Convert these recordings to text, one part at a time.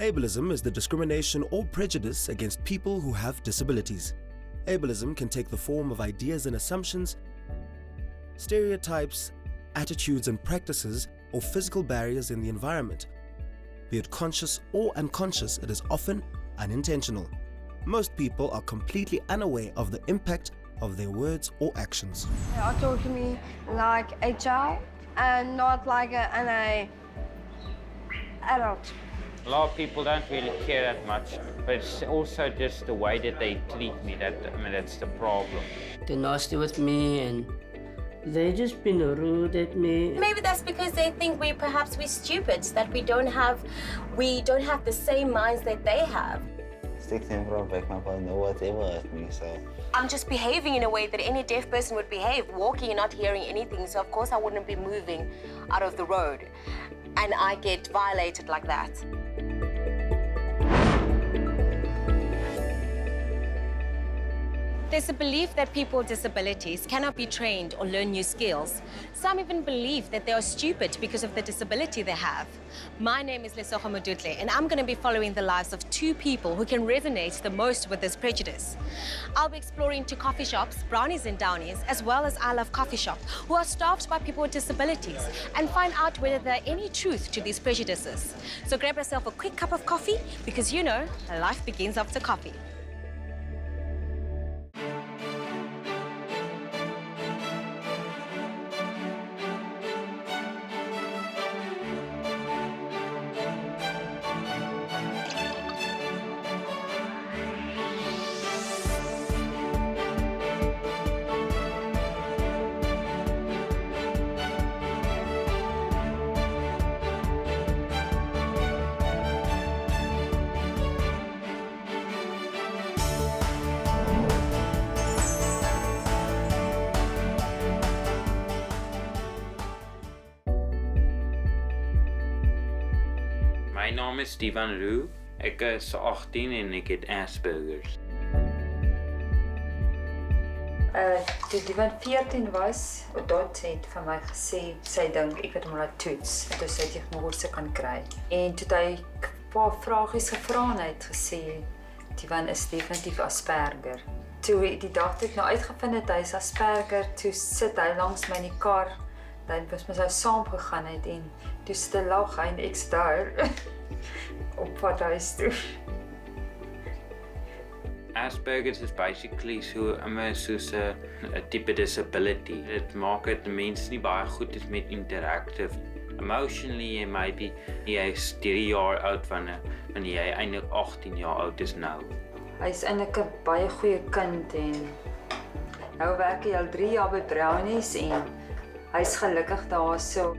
Ableism is the discrimination or prejudice against people who have disabilities. Ableism can take the form of ideas and assumptions, stereotypes, attitudes and practices, or physical barriers in the environment. Be it conscious or unconscious, it is often unintentional. Most people are completely unaware of the impact of their words or actions. They are talking to me like a child and not like an adult. A lot of people don't really care that much, but it's also just the way that they treat me that's the problem. They're nasty with me and they just been rude at me. Maybe that's because they think we're stupid, that we don't have the same minds that they have. I'm just behaving in a way that any deaf person would behave, walking and not hearing anything, so of course I wouldn't be moving out of the road. And I get violated like that. There's a belief that people with disabilities cannot be trained or learn new skills. Some even believe that they are stupid because of the disability they have. My name is Lesotho Modutle, and I'm going to be following the lives of two people who can resonate the most with this prejudice. I'll be exploring two coffee shops, Brownies and Downies, as well as I Love Coffee Shop, who are staffed by people with disabilities, and find out whether there are any truth to these prejudices. So grab yourself a quick cup of coffee, because you know, life begins after coffee. My naam is Devan Roux. Ek is 18 en ek het Aspergers. Toe Devan 14 was, Dot het vir my gesê sy dink ek het hom laat toets, toe sy diagnose kan kry. En toe hy 'n paar vragies gevra en hy het gesê Devan is definitief Asperger. Toe die dag toe ek nou uitgevind het hy is Asperger, toe sit hy langs my in die kar. Hy was met sy saam gegaan het en toe sit hy lag hy en ek daar op pad huis toe. Asperger's is basically soos 'n tipe disability. Dit maak dit mense nie baie goed is met interactive. Emotionally, maybe jy is 3 jaar oud wanneer jy eintlik 18 jaar oud is nou. Hy is eintlik 'n baie goeie kind en nou werk hy al 3 jaar by Brownies en hy's gelukkig daar so.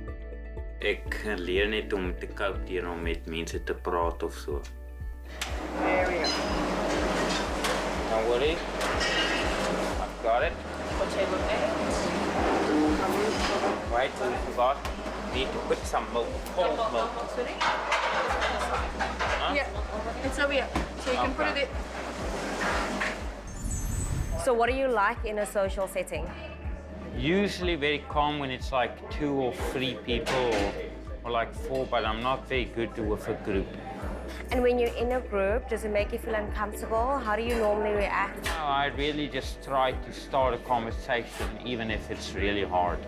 Ek leer net om te cope deur om met mense te praat of so. There we go. Don't worry. I've got it. What table A? Right, so we forgot. Need to put some milk, cold milk. Huh? Yeah, it's over here. So you can put it in. So what do you like in a social setting? Usually very calm when it's like 2 or 3 people or like 4, but I'm not very good with a group. And when you're in a group, does it make you feel uncomfortable? How do you normally react? No, I really just try to start a conversation, even if it's really hard.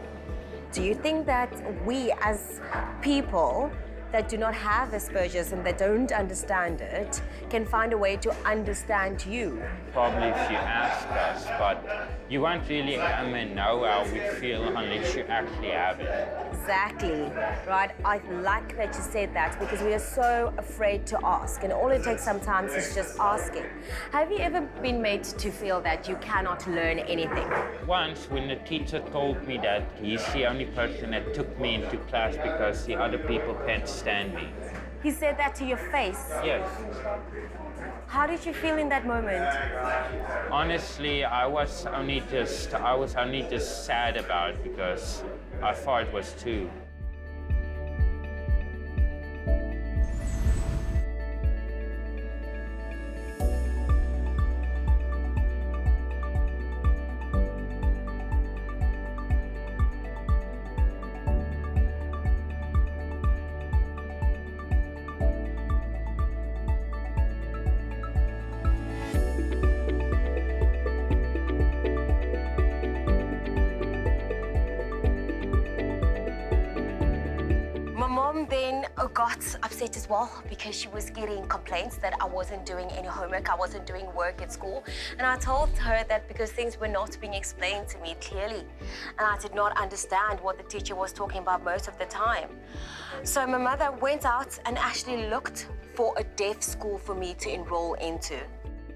Do you think that we as people that do not have Asperger's and that don't understand it can find a way to understand you? Probably if you ask us, but you won't really know how we feel unless you actually have it. Exactly, right? I like that you said that because we are so afraid to ask, and all it takes sometimes is just asking. Have you ever been made to feel that you cannot learn anything? Once, when the teacher told me that he's the only person that took me into class because the other people can't stand me. He said that to your face? Yes. How did you feel in that moment? Honestly, I was only just sad about it because I thought it was too. mom then got upset as well because she was getting complaints that I wasn't doing any homework, I wasn't doing work at school. And I told her that because things were not being explained to me clearly, and I did not understand what the teacher was talking about most of the time. So my mother went out and actually looked for a deaf school for me to enroll into.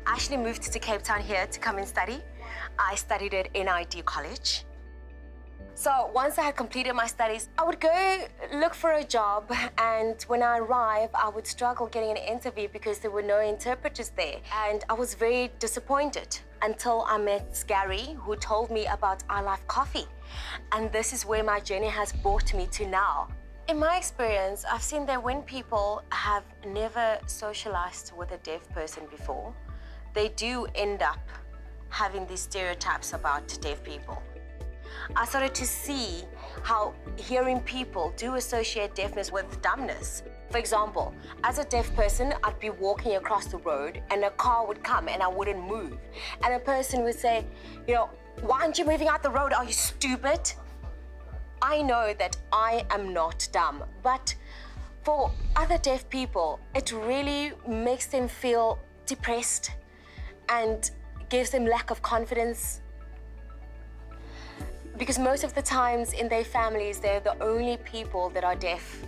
I actually moved to Cape Town here to come and study. I studied at NID College. So once I had completed my studies, I would go look for a job, and when I arrived, I would struggle getting an interview because there were no interpreters there. And I was very disappointed until I met Gary, who told me about I Life Coffee. And this is where my journey has brought me to now. In my experience, I've seen that when people have never socialized with a deaf person before, they do end up having these stereotypes about deaf people. I started to see how hearing people do associate deafness with dumbness. For example, as a deaf person, I'd be walking across the road and a car would come and I wouldn't move. And a person would say, you know, why aren't you moving out the road? Are you stupid? I know that I am not dumb, but for other deaf people, it really makes them feel depressed and gives them lack of confidence. Because most of the times in their families, they're the only people that are deaf.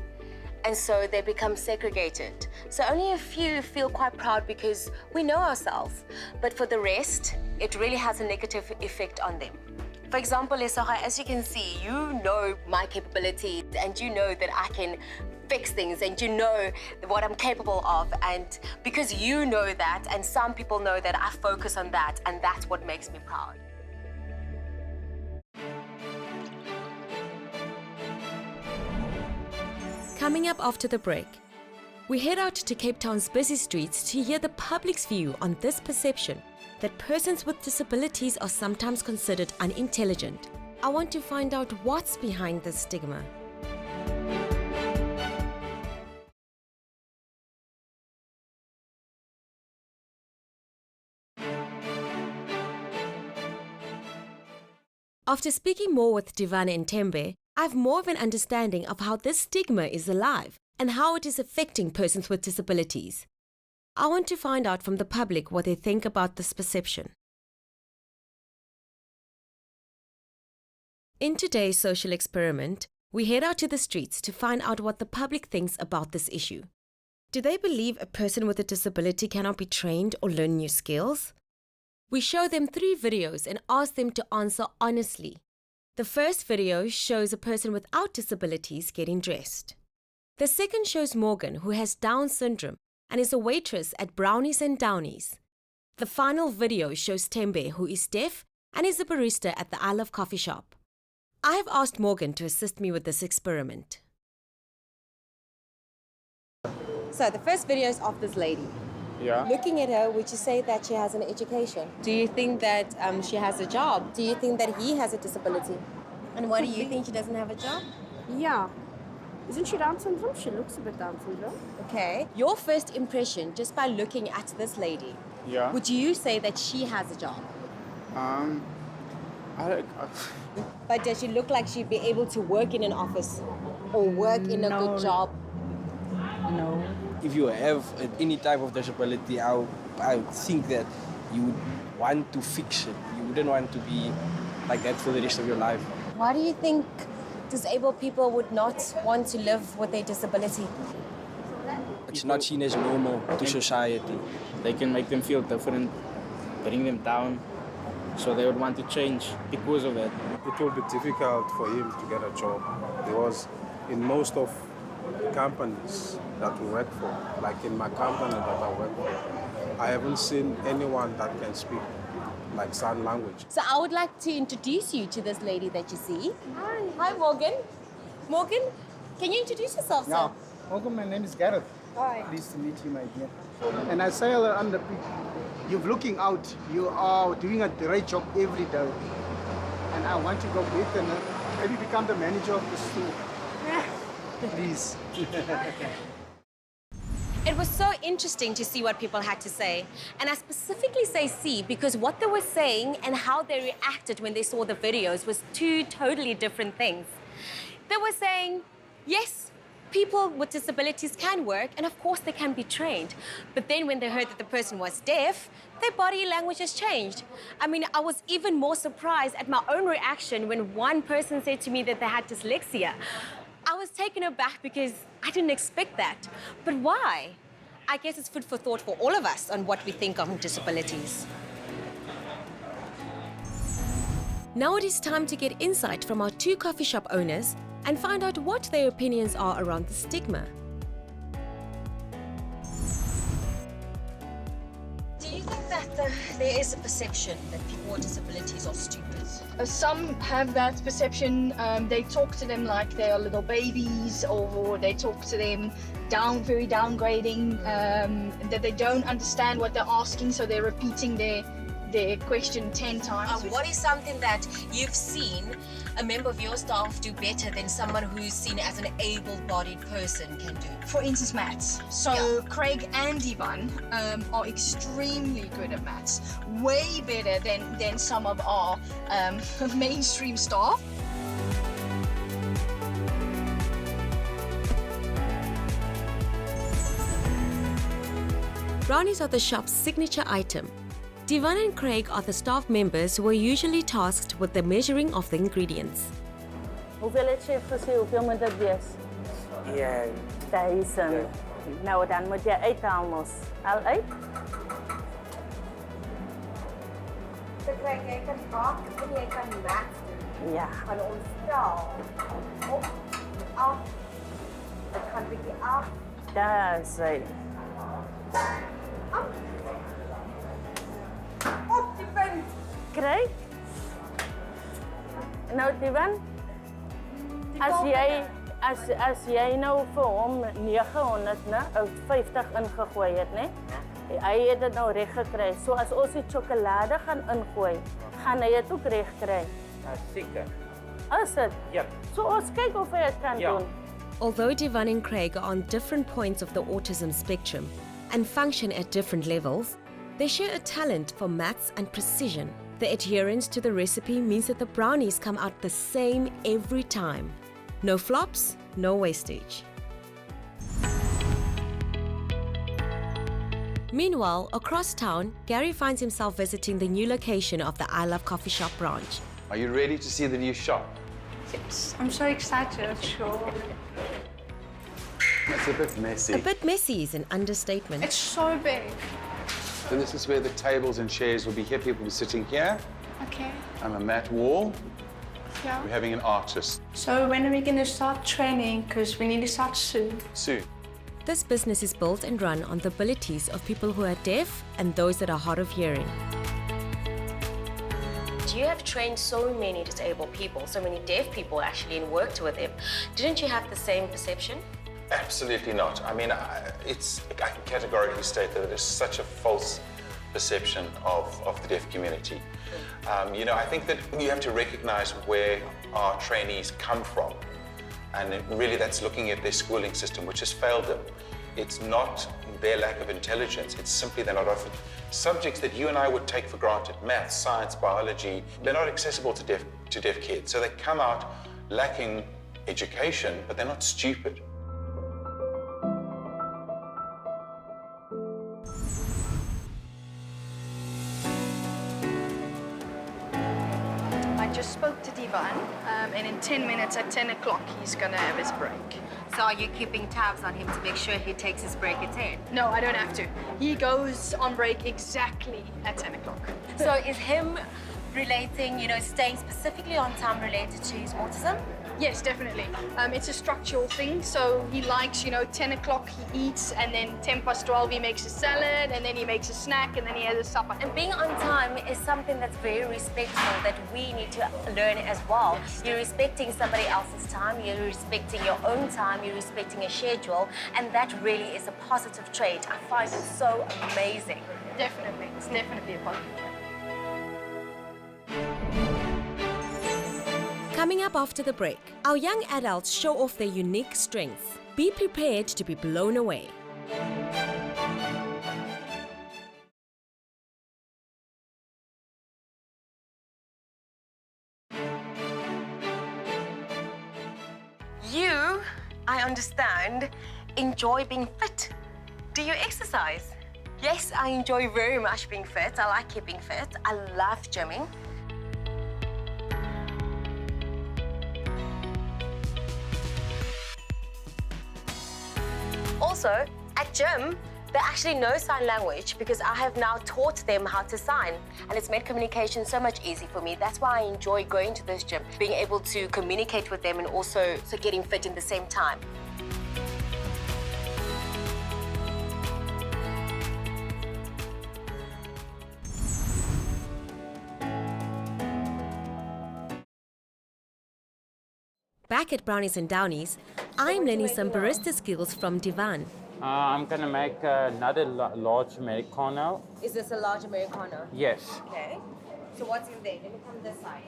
And so they become segregated. So only a few feel quite proud because we know ourselves. But for the rest, it really has a negative effect on them. For example, Lesoga, as you can see, you know my capabilities and you know that I can fix things and you know what I'm capable of. And because you know that and some people know that, I focus on that, and that's what makes me proud. Coming up after the break, we head out to Cape Town's busy streets to hear the public's view on this perception that persons with disabilities are sometimes considered unintelligent. I want to find out what's behind this stigma. After speaking more with Devan and Thembe, I have more of an understanding of how this stigma is alive and how it is affecting persons with disabilities. I want to find out from the public what they think about this perception. In today's social experiment, we head out to the streets to find out what the public thinks about this issue. Do they believe a person with a disability cannot be trained or learn new skills? We show them 3 videos and ask them to answer honestly. The first video shows a person without disabilities getting dressed. The second shows Morgan, who has Down syndrome and is a waitress at Brownies and Downies. The final video shows Thembe, who is deaf and is a barista at the I Love Coffee shop. I have asked Morgan to assist me with this experiment. So the first video is of this lady. Yeah. Looking at her, would you say that she has an education? Do you think that she has a job? Do you think that he has a disability? And why do you think she doesn't have a job? Yeah. Isn't she Down syndrome? She looks a bit Down syndrome. Okay. Your first impression, just by looking at this lady, Yeah. would you say that she has a job? But does she look like she'd be able to work in an office or work in a good job? No. If you have any type of disability, I would think that you would want to fix it. You wouldn't want to be like that for the rest of your life. Why do you think disabled people would not want to live with a disability? It's not seen as normal to society. They can make them feel different, bring them down, so they would want to change because of that. It will be difficult for him to get a job because in most of the companies that we work for, like in my company that I work for, I haven't seen anyone that can speak like sign language. So I would like to introduce you to this lady that you see. Hi. Hi, Morgan. Morgan, can you introduce yourself, sir? Yeah. Welcome, my name is Gareth. Hi. Pleased to meet you, my dear. And I say on the you're looking out. You are doing a great job every day. And I want to go with and maybe become the manager of the store. Please. It was so interesting to see what people had to say. And I specifically say see because what they were saying and how they reacted when they saw the videos was 2 totally different things. They were saying, yes, People with disabilities can work, and of course they can be trained. But then when they heard that the person was deaf, their body language has changed. I mean, I was even more surprised at my own reaction when one person said to me that they had dyslexia. I was taken aback because I didn't expect that. But why? I guess it's food for thought for all of us on what we think of disabilities. Now it is time to get insight from our 2 coffee shop owners and find out what their opinions are around the stigma. Do you think that there is a perception that people with disabilities are stupid? Some have that perception. They talk to them like they are little babies, or they talk to them very downgrading, that they don't understand what they're asking, so they're repeating their question 10 times. What is something that you've seen a member of your staff do better than someone who's seen as an able-bodied person can do? For instance, maths. So Craig and Devan are extremely good at maths, way better than some of our mainstream staff. Brownies are the shop's signature item. Devan and Craig are the staff members who are usually tasked with the measuring of the ingredients. Hoeveel het chef gesê, hoeveel moet dit wees? Ja. 1000. Nou dan moet jy uithaal mos. Al uit? So Craig, jy kan bak en jy kan math doen. Ja. Van ons tel op, af, dit gaan bietjie af. Daar is hy. Op die punt. Craig? Nou Devan, as jy nou vir hom 950 ingegooi het, né? Hy het dit nou reg gekry. So as ons die sjokolade gaan ingooi, gaan hy dit ook reg kry. Seker. Is dit? Ja. So ons kyk of hy dit kan doen. Although Devan and Craig are on different points of the autism spectrum and function at different levels, they share a talent for maths and precision. The adherence to the recipe means that the brownies come out the same every time. No flops, no wastage. Meanwhile, across town, Gary finds himself visiting the new location of the I Love Coffee Shop branch. Are you ready to see the new shop? Yes, I'm so excited, sure. It's a bit messy. A bit messy is an understatement. It's so big. So this is where the tables and chairs will be here. People will be sitting here. Okay. On a mat wall. Yeah. We're having an artist. So when are we going to start training? Because we need to start soon. Soon. This business is built and run on the abilities of people who are deaf and those that are hard of hearing. You have trained so many disabled people, so many deaf people actually, and worked with them. Didn't you have the same perception? Absolutely not. I mean, I can categorically state that it is such a false perception of the deaf community. You know, I think that you have to recognize where our trainees come from. And really that's looking at their schooling system, which has failed them. It's not their lack of intelligence, it's simply they're not offered subjects that you and I would take for granted. Maths, science, biology, they're not accessible to deaf kids. So they come out lacking education, but they're not stupid. I just spoke to Devan, and in 10 minutes at 10 o'clock, he's going to have his break. So are you keeping tabs on him to make sure he takes his break at 10? No, I don't have to. He goes on break exactly at 10 o'clock. So is him relating, you know, staying specifically on time related to his autism? Yes, definitely. It's a structural thing. So he likes, you know, 10 o'clock he eats, and then 10 past 12 he makes a salad, and then he makes a snack, and then he has a supper. And being on time is something that's very respectful that we need to learn as well. You're respecting somebody else's time, you're respecting your own time, you're respecting a schedule, and that really is a positive trait. I find it so amazing. Definitely. It's definitely a positive trait. Coming up after the break, our young adults show off their unique strengths. Be prepared to be blown away. You, I understand, enjoy being fit. Do you exercise? Yes, I enjoy very much being fit. I like keeping fit. I love gymming. Also, at gym, they actually know sign language because I have now taught them how to sign, and it's made communication so much easier for me. That's why I enjoy going to this gym, being able to communicate with them and also getting fit in the same time. Back at Brownies and Downies, I'm learning some barista skills from Devan. I'm going to make another large Americano. Is this a large Americano? Yes. Okay. So what's in there? Let me come this side.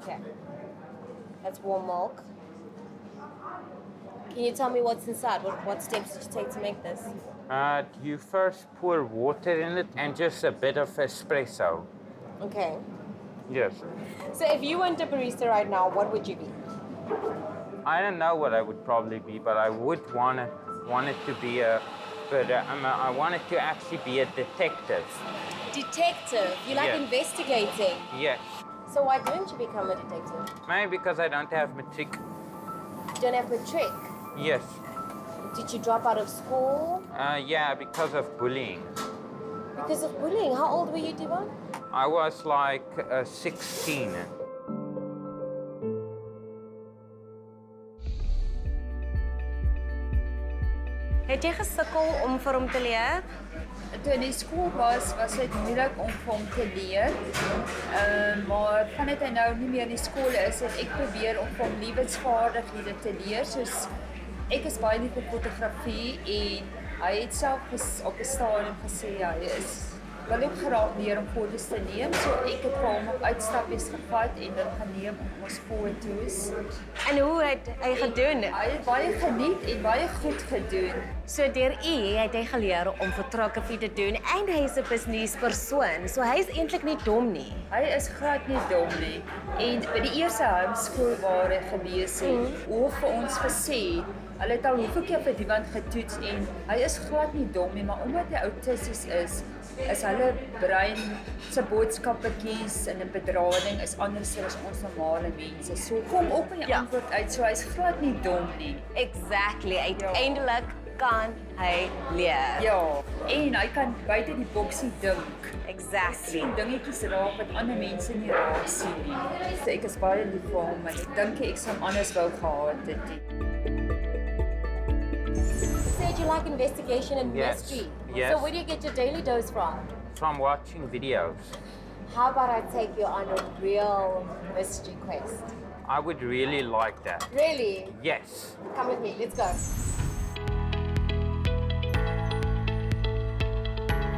Okay. That's warm milk. Can you tell me what's inside? What steps did you take to make this? You first pour water in it and just a bit of espresso. Okay. Yes. So if you weren't a barista right now, what would you be? I don't know what I would probably be, but I would want it to be I want it to actually be a detective. Detective? You like investigating? Yes. So why didn't you become a detective? Maybe because I don't have matric. You don't have matric? Yes. Did you drop out of school? Yeah, because of bullying. Because of bullying? How old were you, Devan? I was like 16. Het jy gesukkel om vir hom te leer? Toe in die skool was dit moeilik om vir hom te leer. Maar vandat hy nou nie meer in die skool is, het ek probeer om vir hom lewensvaardighede te leer. Soos ek is baie lief vir fotografie en hy het self op 'n stadium gesê wil ook graag leer om foto's te neem. So ek het vir hom op uitstappies gevat en dit geneem om ons foto's. En hoe het hy gedoen? Hy het baie geniet en baie goed gedoen. So deur het hy geleer om fotografie te doen en hy is 'n businesspersoon. So hy is eintlik nie dom nie. Hy is glad nie dom nie. En by die eerste homeskool waar hy gewees het, hoe vir ons gesê, hulle het al hoeveel keer vir Devan getoets en hy is glad nie dom nie, maar omdat hy autisties is hulle brein se boodskappetjies en 'n bedrading is anders as ons normale mense. So kom op in die antwoord uit, so hy's glad nie dom nie. Exactly. Uiteindelik kan hy leer. Ja, en hy kan buite die boksie dink. Exactly. Sien dingetjies raak wat ander mense nie raak sien nie. So ek is baie lief vir hom en ek dink ek sou hom anders wou gehad het nie. Said you like investigation and mystery. Yes. So where do you get your daily dose from? From watching videos. How about I take you on a real mystery quest? I would really like that. Really? Yes. Come with me, let's go.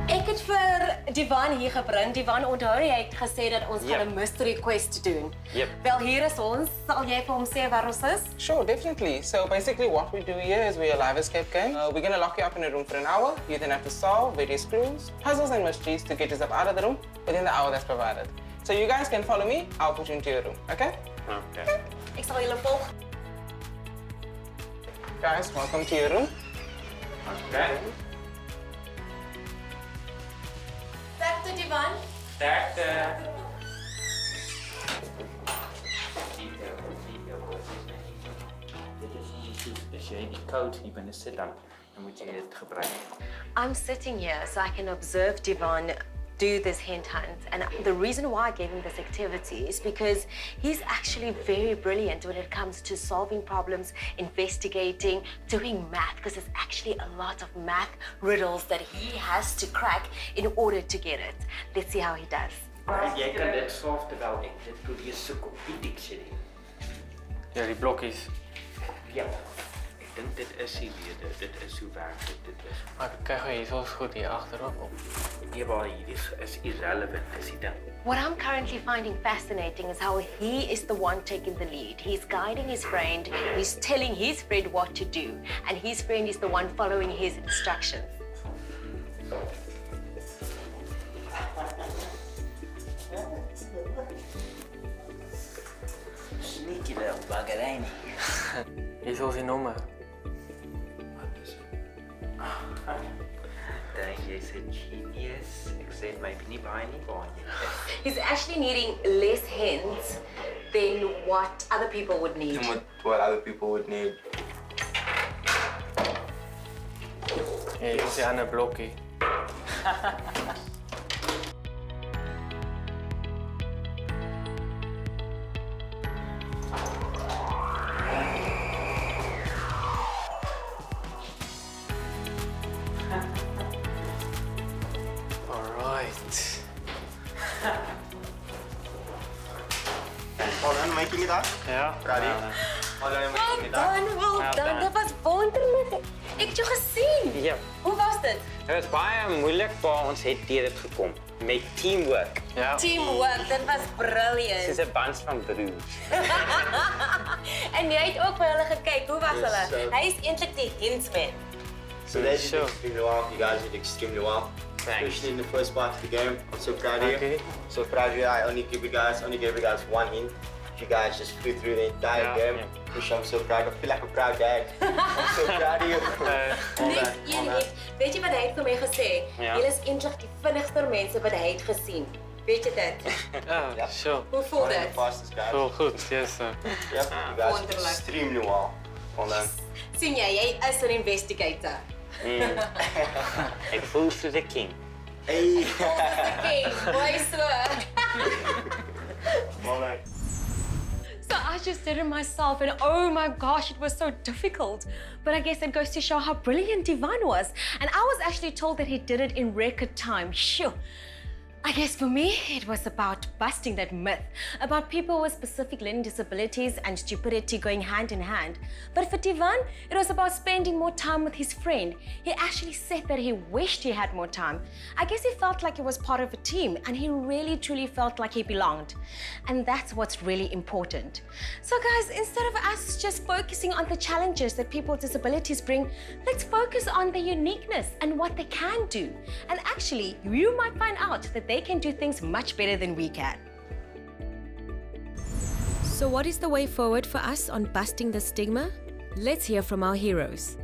Ek het vir Devan hier gebring. Devan, onthou jy het gesê dat ons gaan 'n mystery quest doen. Yep. Wel, hier is ons. Sal jy vir hom sê waar ons is? Sure, definitely. So basically what we do here is we're a live escape game. We're going to lock you up in a room for an hour. You then have to solve various clues, puzzles and mysteries to get yourself out of the room within the hour that's provided. So you guys can follow me. I'll put you into your room, okay? Okay. Ek sal julle volg. Guys, welcome to your room. Okay. Back to Devan. As jy die code hier binne sit dan moet jy dit gebruik. I'm sitting here so I can observe Devan do this hint hunt. And the reason why I gave him this activity is because he's actually very brilliant when it comes to solving problems, investigating, doing math, because there's actually a lot of math riddles that he has to crack in order to get it. Let's see how he does. Jy kan dit solf terwyl ek dit probeer soek op die dictionary. Ja, die blokkies. Ja. Ek dink dit is hier weer. Dit is hoe werk dit is. Maar kyk hoe hier is goed hier agterop op. Nee, maar hier is irrelevant, dis die ding. What I'm currently finding fascinating is how he is the one taking the lead. He's guiding his friend, he's telling his friend what to do, and his friend is the one following his instructions. Sneaky little bugger, ain't he? Hier is die nommer. Dink jy's 'n genius. Ek sê maybe nie baie nie baie. He's actually needing less hints than what other people would need. What other people would need. Hey, dis 'n ander blokkie. Alright. Hold on, making it up? Ja. Ready? Hold on, making it up. Well done. Dat was wonderlik. Ek het jou gesien. Ja. Hoe was dit? Dit was baie moeilik, maar ons het deur dit gekom met teamwork. Ja. Teamwork, dit was brilliant. Dis 'n band van broers. En jy het ook vir hulle gekyk. Hoe was Yes, hulle? so- Hy is eintlik die hintsman. So they did extremely well. You guys did extremely well. Especially in the first part of the game. I'm so proud of you. So proud of you. I only gave you guys one hint. You guys just flew through the entire game. Which I'm so proud of. I feel like a proud dad. I'm so proud of you. Net een hint. Weet jy wat hy het vir my gesê? Ja. Julle is eintlik die vinnigste mense wat hy het gesien. Weet jy dit? Ja, sure. Hoe voel dit? Fastest guys. Voel goed, yes sir. Yep, you guys did extremely well. Well done. Sien jy is 'n investigator. Ek voel soos 'n king. Hey. Okay, mooi so. Well done. So I just did it myself and oh my gosh, it was so difficult. But I guess it goes to show how brilliant Devan was. And I was actually told that he did it in record time. Sure. I guess for me, it was about busting that myth about people with specific learning disabilities and stupidity going hand in hand. But for Devan, it was about spending more time with his friend. He actually said that he wished he had more time. I guess he felt like he was part of a team and he really truly felt like he belonged. And that's what's really important. So guys, instead of us just focusing on the challenges that people with disabilities bring, let's focus on their uniqueness and what they can do. And actually, you might find out that they can do things much better than we can. So what is the way forward for us on busting the stigma? Let's hear from our heroes.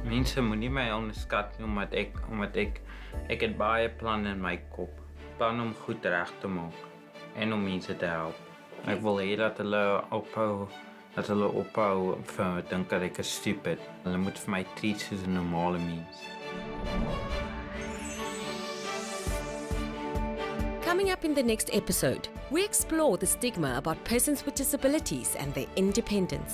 Mense moenie my onderskat nie omdat ek het baie planne in my kop. Plan om goed reg te maak en om mense te help. Ek wil hê dat hulle ophou dink dat ek is stupid. Hulle moet vir my treat soos 'n normale mens. Coming up in the next episode, we explore the stigma about persons with disabilities and their independence.